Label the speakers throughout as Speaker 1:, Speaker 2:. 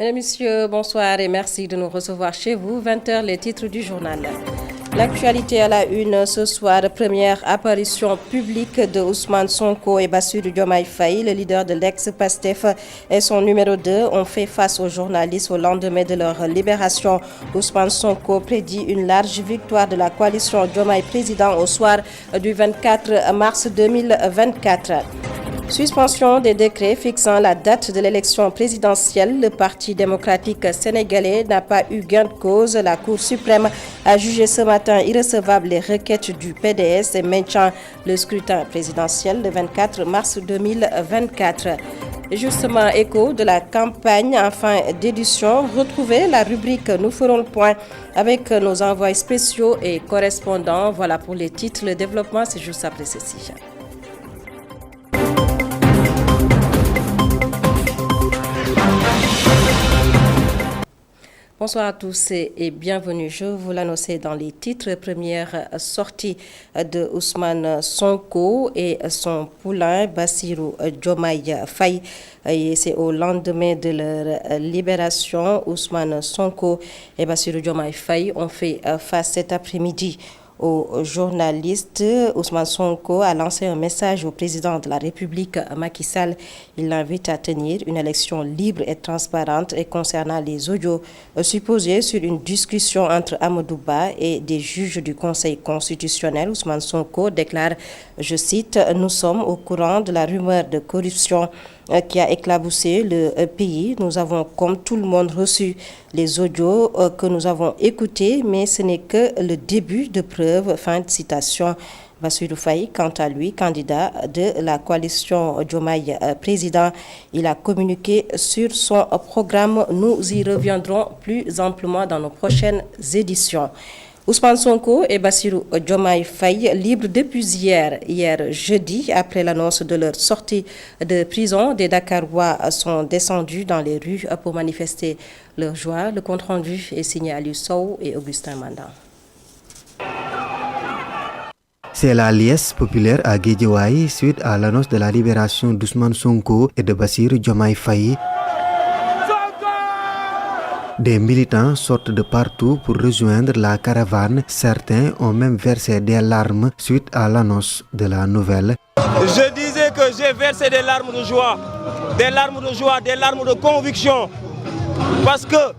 Speaker 1: Mesdames et messieurs, bonsoir et merci de nous recevoir chez vous. 20h, les titres du journal. L'actualité à la une ce soir, première apparition publique de Ousmane Sonko et Bassirou Diomaye Faye, le leader de l'ex-Pastef et son numéro 2 ont fait face aux journalistes au lendemain de leur libération. Ousmane Sonko prédit une large victoire de la coalition Diomaye président au soir du 24 mars 2024. Suspension des décrets fixant la date de l'élection présidentielle. Le Parti démocratique sénégalais n'a pas eu gain de cause. La Cour suprême a jugé ce matin irrecevables les requêtes du PDS et maintient le scrutin présidentiel le 24 mars 2024. Justement, écho de la campagne en fin d'édition. Retrouvez la rubrique Nous ferons le point avec nos envois spéciaux et correspondants. Voilà pour les titres. Le développement, c'est juste après ceci. Bonsoir à tous et bienvenue. Je vous l'annonçais dans les titres. Première sortie de Ousmane Sonko et son poulain Bassirou Diomaye Faye. Et c'est au lendemain de leur libération. Ousmane Sonko et Bassirou Diomaye Faye ont fait face cet après-midi aux journalistes. Ousmane Sonko a lancé un message au président de la République, Macky Sall. Il l'invite à tenir une élection libre et transparente. Et concernant les audios supposés sur une discussion entre Amadou Ba et des juges du Conseil constitutionnel, Ousmane Sonko déclare, je cite, « Nous sommes au courant de la rumeur de corruption qui a éclaboussé le pays. Nous avons, comme tout le monde, reçu les audios que nous avons écoutés, mais ce n'est que le début de preuve. » Fin de citation. Bassirou Faye, quant à lui, candidat de la coalition Diomaye président, il a communiqué sur son programme. Nous y reviendrons plus amplement dans nos prochaines éditions. Ousmane Sonko et Bassirou Diomaye Faye, libres depuis hier jeudi, après l'annonce de leur sortie de prison, des Dakarois sont descendus dans les rues pour manifester leur joie. Le compte-rendu est signé Aliou Sow et Augustin Mandan.
Speaker 2: C'est la liesse populaire à Guédiawaye suite à l'annonce de la libération d'Ousmane Sonko et de Bassirou Diomaye Faye. Des militants sortent de partout pour rejoindre la caravane. Certains ont même versé des larmes suite à l'annonce de la nouvelle.
Speaker 3: Je disais que j'ai versé des larmes de joie, des larmes de conviction. Parce que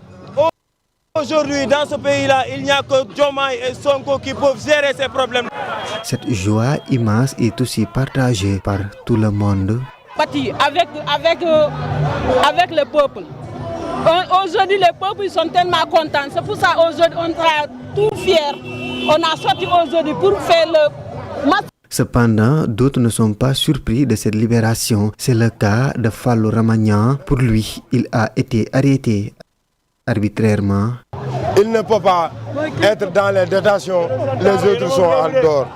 Speaker 3: aujourd'hui, dans ce pays-là, il n'y a que Diomaye et Sonko qui peuvent gérer ces problèmes.
Speaker 2: Cette joie immense est aussi partagée par tout le monde.
Speaker 4: Avec le peuple. Aujourd'hui, les peuples sont tellement contents. C'est pour ça aujourd'hui on sera tout fiers. On a sorti aujourd'hui pour faire le match.
Speaker 2: Cependant, d'autres ne sont pas surpris de cette libération. C'est le cas de Fallou Ramagnan. Pour lui, il a été arrêté arbitrairement.
Speaker 5: Il ne peut pas être dans les détentions, les autres sont en dehors.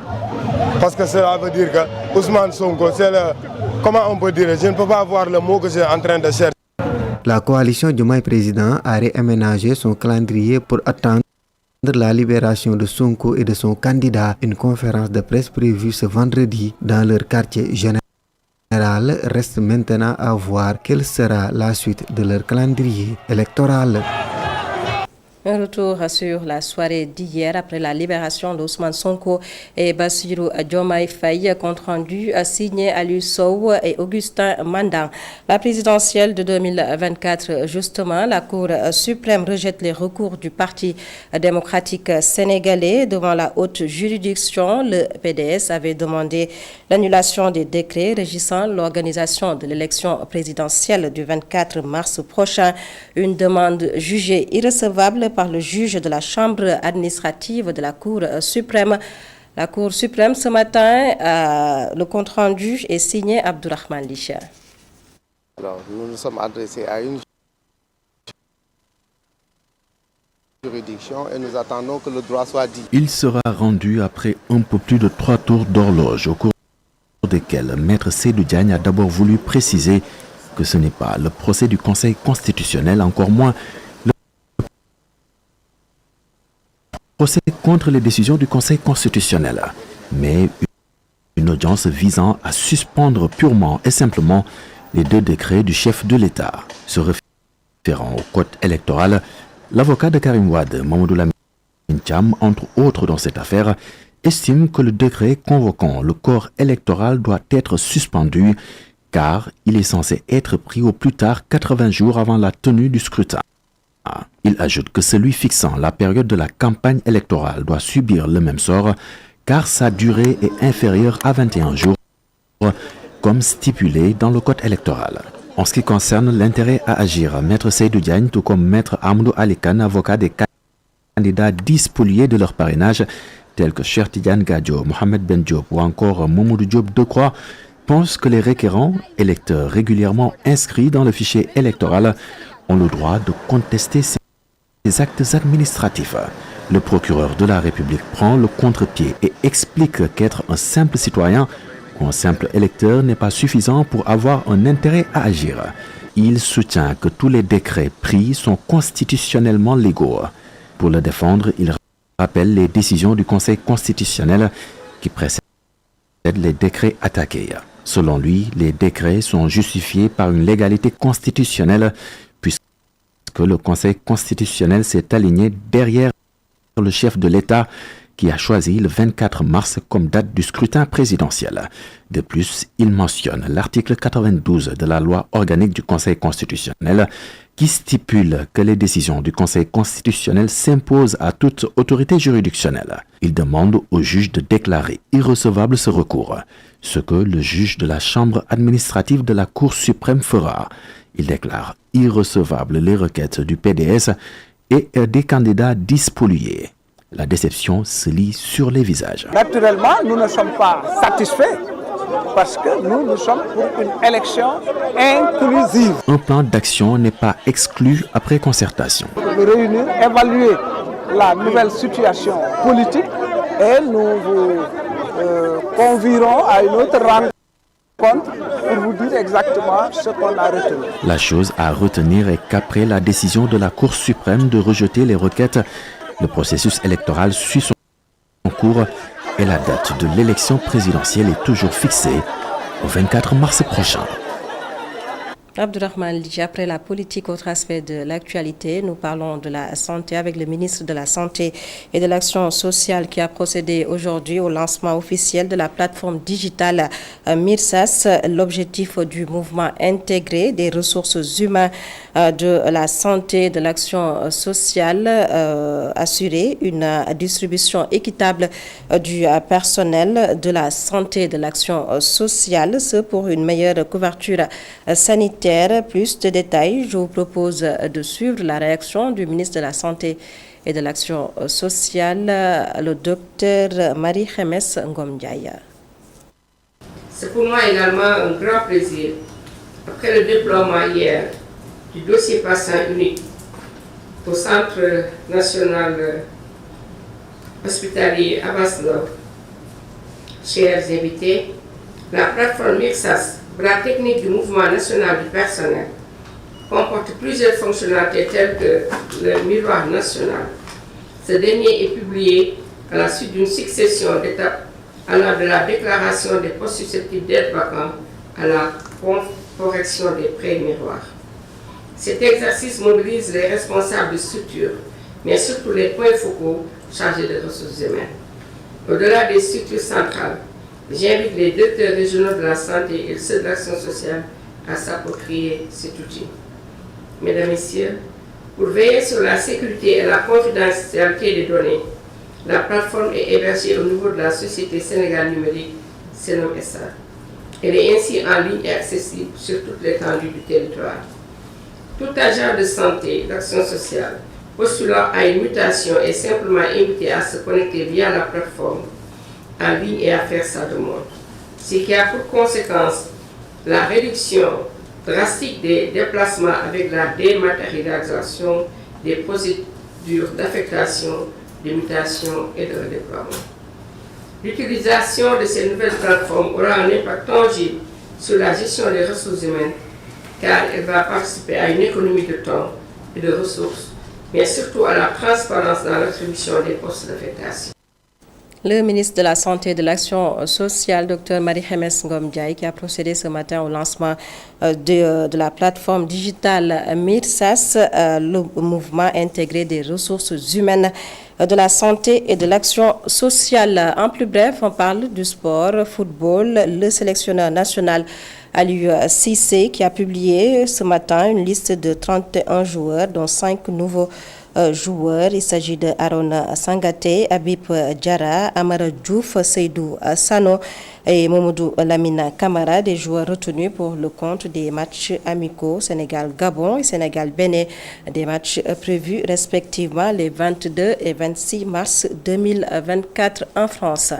Speaker 5: Parce que cela veut dire que Ousmane Sonko, c'est le... Comment on peut dire? Je ne peux pas voir le mot que j'ai en train de chercher.
Speaker 2: La coalition Diomaye président a réaménagé son calendrier pour attendre la libération de Sonko et de son candidat. Une conférence de presse prévue ce vendredi dans leur quartier général. Reste maintenant à voir quelle sera la suite de leur calendrier électoral.
Speaker 1: Un retour sur la soirée d'hier après la libération d'Ousmane Sonko et Bassirou Diomaye Faye, compte rendu signé Aliou Sow et Augustin Mandan. La présidentielle de 2024, justement, la Cour suprême rejette les recours du Parti démocratique sénégalais devant la haute juridiction. Le PDS avait demandé l'annulation des décrets régissant l'organisation de l'élection présidentielle du 24 mars prochain. Une demande jugée irrecevable par le juge de la Chambre administrative de la Cour suprême. La Cour suprême, ce matin, le compte-rendu est signé Abdourahmane Licha.
Speaker 6: Alors, nous nous sommes adressés à une juridiction et nous attendons que le droit soit dit.
Speaker 7: Il sera rendu après un peu plus de 3 tours d'horloge, au cours desquels Maître Seydou Diagne a d'abord voulu préciser que ce n'est pas le procès du Conseil constitutionnel, encore moins procès contre les décisions du Conseil constitutionnel, mais une audience visant à suspendre purement et simplement les 2 décrets du chef de l'État. Ce refus au code électoral, l'avocat de Karim Wade, Mamadou Lamine Thiam, entre autres dans cette affaire, estime que le décret convoquant le corps électoral doit être suspendu car il est censé être pris au plus tard 80 jours avant la tenue du scrutin. Il ajoute que celui fixant la période de la campagne électorale doit subir le même sort car sa durée est inférieure à 21 jours, comme stipulé dans le code électoral. En ce qui concerne l'intérêt à agir, Maître Seydou Diagne, tout comme Maître Amadou Ali Kane, avocat des candidats spoliés de leur parrainage, tels que Cheikh Tidiane Gadio, Mohamed Ben Diop ou encore Mamadou Diop Decroix, pensent que les requérants, électeurs régulièrement inscrits dans le fichier électoral, ont le droit de contester ces actes administratifs. Le procureur de la République prend le contre-pied et explique qu'être un simple citoyen ou un simple électeur n'est pas suffisant pour avoir un intérêt à agir. Il soutient que tous les décrets pris sont constitutionnellement légaux. Pour le défendre, il rappelle les décisions du Conseil constitutionnel qui précèdent les décrets attaqués. Selon lui, les décrets sont justifiés par une légalité constitutionnelle puisque le Conseil constitutionnel s'est aligné derrière le chef de l'État qui a choisi le 24 mars comme date du scrutin présidentiel. De plus, il mentionne l'article 92 de la loi organique du Conseil constitutionnel qui stipule que les décisions du Conseil constitutionnel s'imposent à toute autorité juridictionnelle. Il demande au juge de déclarer irrecevable ce recours, ce que le juge de la Chambre administrative de la Cour suprême fera. Il déclare irrecevables les requêtes du PDS et des candidats spoliés. La déception se lit sur les visages.
Speaker 8: Naturellement, nous ne sommes pas satisfaits parce que nous sommes pour une élection inclusive.
Speaker 7: Un plan d'action n'est pas exclu après concertation.
Speaker 8: Nous réunir, évaluer la nouvelle situation politique et nous vous convierons à une autre rencontre pour vous dire exactement ce qu'on a retenu.
Speaker 7: La chose à retenir est qu'après la décision de la Cour suprême de rejeter les requêtes, le processus électoral suit son cours et la date de l'élection présidentielle est toujours fixée au 24 mars prochain.
Speaker 1: Abdourahmane Ly, après la politique, autre aspect de l'actualité, nous parlons de la santé avec le ministre de la Santé et de l'Action sociale qui a procédé aujourd'hui au lancement officiel de la plateforme digitale MIRSAS. L'objectif du mouvement intégré des ressources humaines de la santé et de l'action sociale, assurer une distribution équitable du personnel de la santé et de l'action sociale, ce pour une meilleure couverture sanitaire. Plus de détails, je vous propose de suivre la réaction du ministre de la Santé et de l'Action sociale, le docteur Marie-Khémé Ngom Ndiaye.
Speaker 9: C'est pour moi également un grand plaisir, après le déploiement hier du dossier patient unique au Centre national hospitalier Abass Ndao, chers invités, la plateforme MIRSAS, bras technique du mouvement national du personnel, comporte plusieurs fonctionnalités telles que le miroir national. Ce dernier est publié à la suite d'une succession d'étapes allant de la déclaration des postes susceptibles d'être vacants à la correction des prêts miroirs. Cet exercice mobilise les responsables de structures, mais surtout les points focaux chargés de ressources humaines. Au-delà des structures centrales, j'invite les directeurs régionaux de la santé et ceux de l'action sociale à s'approprier cet outil. Mesdames, Messieurs, pour veiller sur la sécurité et la confidentialité des données, la plateforme est hébergée au niveau de la société Sénégal numérique, Senom SA. Elle est ainsi en ligne et accessible sur toute l'étendue du territoire. Tout agent de santé et d'action sociale postulant à une mutation est simplement invité à se connecter via la plateforme en ligne et à faire sa demande. Ce qui a pour conséquence la réduction drastique des déplacements avec la dématérialisation des procédures d'affectation, de mutation et de redéploiement. L'utilisation de ces nouvelles plateformes aura un impact tangible sur la gestion des ressources humaines car elle va participer à une économie de temps et de ressources, mais surtout à la transparence dans l'attribution des postes d'affectation.
Speaker 1: Le ministre de la Santé et de l'Action sociale, Dr Marie-Khémesse Ngom Ndiaye, qui a procédé ce matin au lancement de la plateforme digitale MIRSAS, le mouvement intégré des ressources humaines de la santé et de l'action sociale. En plus bref, on parle du sport, football. Le sélectionneur national Aliou Cissé qui a publié ce matin une liste de 31 joueurs, dont 5 nouveaux joueurs. Il s'agit de Arona Sangaté, Habib Diarra, Amara Diouf, Seydou Sano et Momodou Lamina Kamara, des joueurs retenus pour le compte des matchs amicaux Sénégal-Gabon et Sénégal-Bénin, des matchs prévus respectivement les 22 et 26 mars 2024 en France.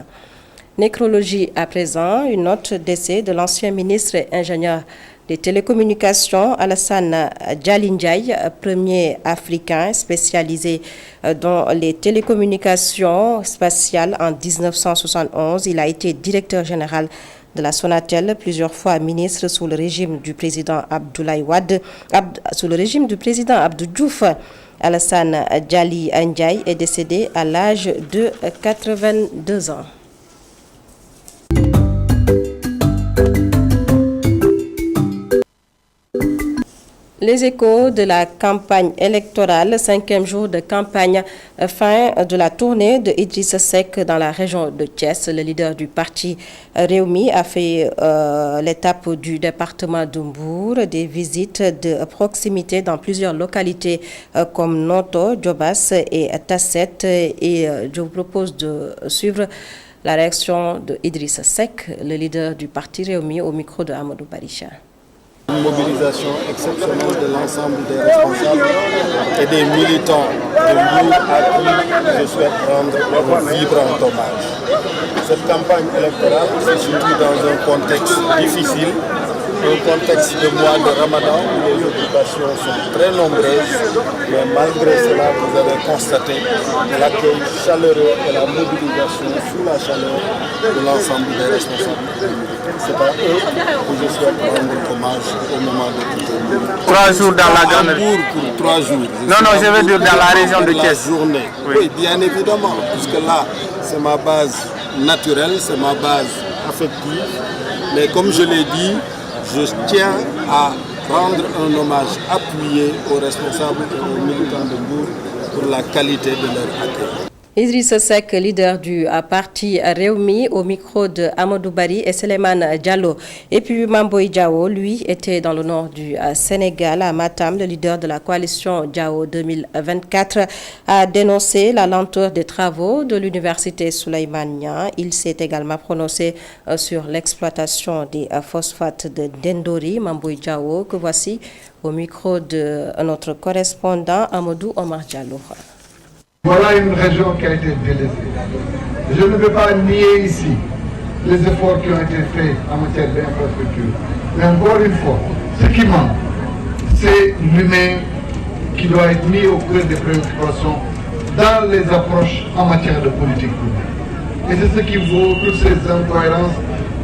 Speaker 1: Nécrologie à présent, une note décès de l'ancien ministre et ingénieur des télécommunications Alassane Dialy, premier africain spécialisé dans les télécommunications spatiales en 1971. Il a été directeur général de la Sonatel, plusieurs fois ministre sous le régime du président Abdoulaye Wade, sous le régime du président Abdou Diouf. Alassane Dialy est décédé à l'âge de 82 ans. Les échos de la campagne électorale, 5e jour de campagne, fin de la tournée de Idrissa Seck dans la région de Thiès. Le leader du parti Rewmi a fait l'étape du département de Mbour, des visites de proximité dans plusieurs localités comme Noto, Djobas et Tasset. Et je vous propose de suivre la réaction de Idrissa Seck, le leader du parti Rewmi, au micro de Amadou Barisha.
Speaker 10: Une mobilisation exceptionnelle de l'ensemble des responsables et des militants de Mbour à qui je souhaite rendre un vibrant hommage. Cette campagne électorale se situe dans un contexte difficile, un contexte de mois de Ramadan où les occupations sont très nombreuses, mais malgré cela, vous avez constaté l'accueil chaleureux et la mobilisation sous la chaleur de l'ensemble des responsables. C'est à eux que je souhaite rendre hommage au moment de quitter.
Speaker 11: 3 jours dans la galerie.
Speaker 10: Pour 3 jours.
Speaker 11: Non, je veux dire dans la région de Thiès.
Speaker 10: Journée. Oui, bien évidemment, puisque là, c'est ma base naturelle, c'est ma base affective. Mais comme je l'ai dit, je tiens à rendre un hommage appuyé aux responsables et aux militants de Mbour pour la qualité de leur accueil.
Speaker 1: Idrissa Seck, leader du parti Rewmi, au micro de Amadou Bari et Souleymane Diallo. Et puis Mamboy Diao, lui, était dans le nord du Sénégal, à Matam. Le leader de la coalition Diao 2024 a dénoncé la lenteur des travaux de l'université Souleymane Niang. Il s'est également prononcé sur l'exploitation des phosphates de Dendori. Mamboy Diao, que voici au micro de notre correspondant Amadou Omar Diallo.
Speaker 12: Voilà une région qui a été délaissée. Je ne veux pas nier ici les efforts qui ont été faits en matière d'infrastructure. Mais encore une fois, ce qui manque, c'est l'humain qui doit être mis au cœur des préoccupations dans les approches en matière de politique publique. Et c'est ce qui vaut toutes ces incohérences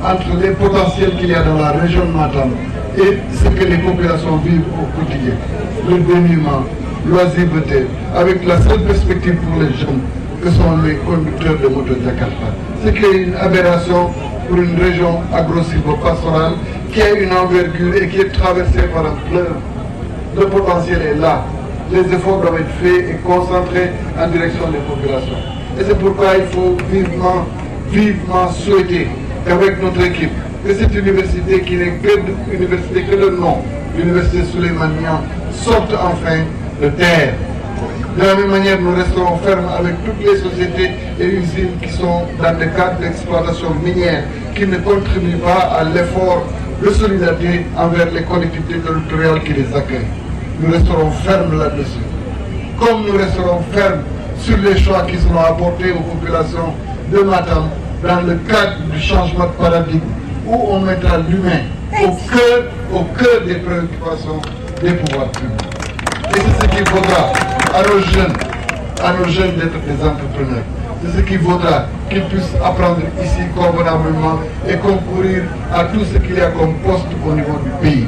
Speaker 12: entre les potentiels qu'il y a dans la région de Matam et ce que les populations vivent au quotidien. Le dénuement, l'oisiveté, avec la seule perspective pour les jeunes que sont les conducteurs de moto Jakarta. C'est qu'il y a une aberration pour une région agro-silvopastorale qui a une envergure et qui est traversée par un fleuve. Le potentiel est là. Les efforts doivent être faits et concentrés en direction des populations. Et c'est pourquoi il faut vivement souhaiter qu'avec notre équipe, que cette université qui n'est que université que le nom, l'université Souleymane Niang, sorte enfin de terre. De la même manière, nous resterons fermes avec toutes les sociétés et usines qui sont dans des cadres d'exploitation minière, qui ne contribuent pas à l'effort de solidarité envers les collectivités territoriales qui les accueillent. Nous resterons fermes là-dessus. Comme nous resterons fermes sur les choix qui seront apportés aux populations de Matam dans le cadre du changement de paradigme, où on mettra l'humain au cœur des préoccupations des pouvoirs publics. Et c'est ce qu'il faudra à nos jeunes d'être des entrepreneurs. C'est ce qu'il faudra qu'ils puissent apprendre ici convenablement et concourir à tout ce qu'il y a comme poste au niveau du pays.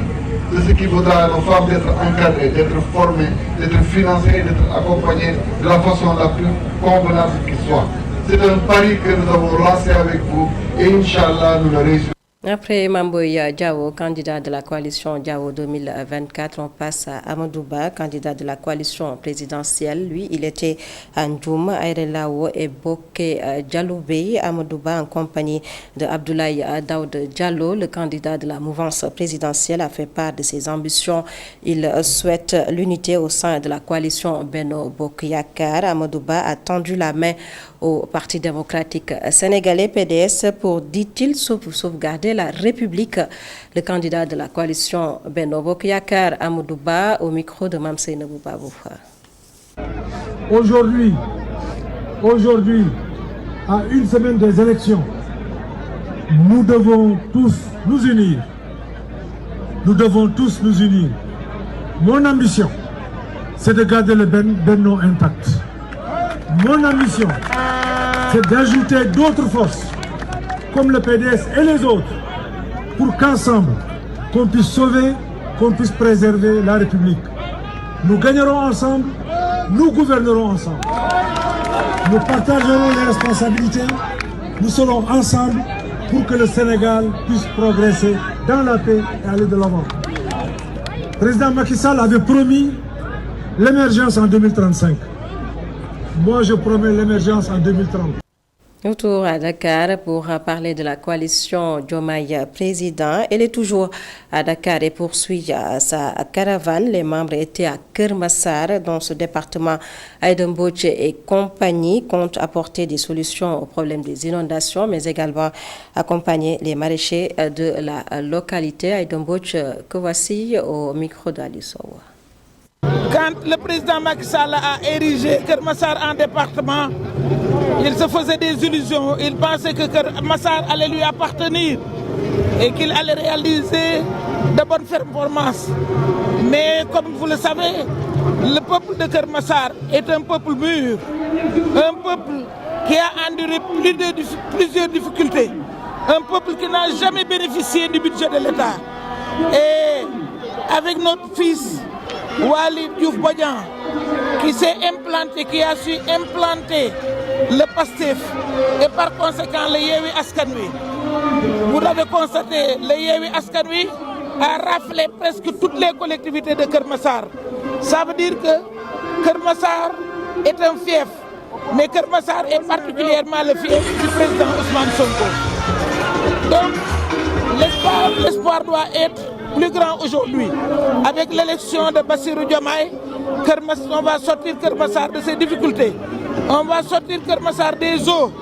Speaker 12: C'est ce qu'il faudra à nos femmes d'être encadrées, d'être formées, d'être financées, d'être accompagnées de la façon la plus convenable qui soit. C'est un pari que nous avons lancé avec vous et Inch'Allah, nous le réussirons.
Speaker 1: Après Mamboy Diao, candidat de la coalition Diao 2024, on passe à Amadouba, candidat de la coalition présidentielle. Lui, il était à Ndjoum, Ayrelao et Boké Dialoubé. Amadouba, en compagnie de Abdoulaye Daoud Diallo, le candidat de la mouvance présidentielle, a fait part de ses ambitions. Il souhaite l'unité au sein de la coalition Benno Bokk Yakaar. Amadouba a tendu la main au Parti démocratique sénégalais PDS pour, dit-il, sauvegarder la République. Le candidat de la coalition Benno Bokk Yakaar, Amadouba, au micro de Mame Seynabou Babou.
Speaker 13: Aujourd'hui, à une semaine des élections, nous devons tous nous unir. Mon ambition, c'est de garder le Benno intact. Mon ambition, c'est d'ajouter d'autres forces, comme le PDS et les autres, pour qu'ensemble, qu'on puisse sauver, qu'on puisse préserver la République. Nous gagnerons ensemble, nous gouvernerons ensemble. Nous partagerons les responsabilités, nous serons ensemble pour que le Sénégal puisse progresser dans la paix et aller de l'avant. Le président Macky Sall avait promis l'émergence en 2035. Moi, je promets l'émergence en 2030.
Speaker 1: Retour à Dakar pour parler de la coalition Diomaye Président. Elle est toujours à Dakar et poursuit sa caravane. Les membres étaient à Keur Massar, dans ce département. Aïda Mbodj et compagnie comptent apporter des solutions aux problèmes des inondations, mais également accompagner les maraîchers de la localité. Aïda Mbodj, que voici au micro d'Ali Sow.
Speaker 8: Quand le président Macky Sall a érigé Keur Massar en département, il se faisait des illusions. Il pensait que Keur Massar allait lui appartenir et qu'il allait réaliser de bonnes performances. Mais comme vous le savez, le peuple de Keur Massar est un peuple mûr, un peuple qui a enduré plusieurs difficultés, un peuple qui n'a jamais bénéficié du budget de l'État. Et avec notre fils Waly Diouf Bodian, qui s'est implanté, qui a su implanter le PASTEF et par conséquent le Yewwi Askan Wi. Vous l'avez constaté, le Yewwi Askan Wi a raflé presque toutes les collectivités de Keur Massar. Ça veut dire que Keur Massar est un fief, mais Keur Massar est particulièrement le fief du président Ousmane Sonko. Donc l'espoir doit être plus grand aujourd'hui. Avec l'élection de Bassirou Diomaye, on va sortir Keur Massar de ses difficultés. On va sortir Keur Massar des eaux.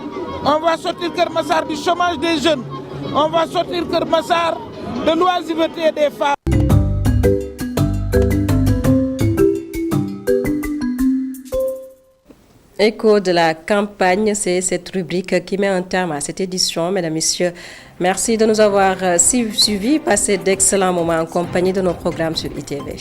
Speaker 8: On va sortir Keur Massar du chômage des jeunes. On va sortir Keur Massar de l'oisiveté des femmes.
Speaker 1: Écho de la campagne, c'est cette rubrique qui met un terme à cette édition. Mesdames, Messieurs, merci de nous avoir suivis. Passez d'excellents moments en compagnie de nos programmes sur ITV.